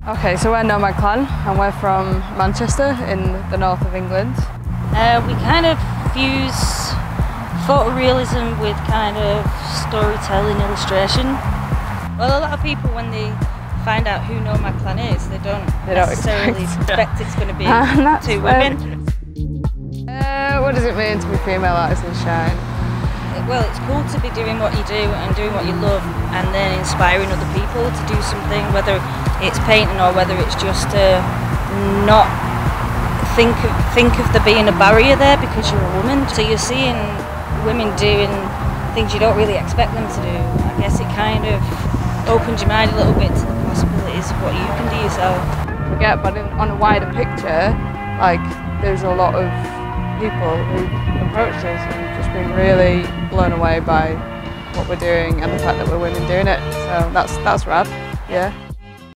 Okay, so we're Nomad Clan and we're from Manchester in the north of England. We kind of fuse photorealism with kind of storytelling, illustration. Well, a lot of people when they find out who Nomad Clan is, they don't necessarily expect it's going to be two women. What does it mean to be female artist in shine? Well, it's cool to be doing what you do and doing what you love and then inspiring other people to do something, whether it's painting or whether it's just to not think of there being a barrier there because you're a woman. So you're seeing women doing things you don't really expect them to do. I guess it kind of opens your mind a little bit to the possibilities of what you can do yourself. Forget, but on a wider picture, like there's a lot of people who approached us and just been really blown away by what we're doing and the fact that we're women doing it. So that's rad, yeah.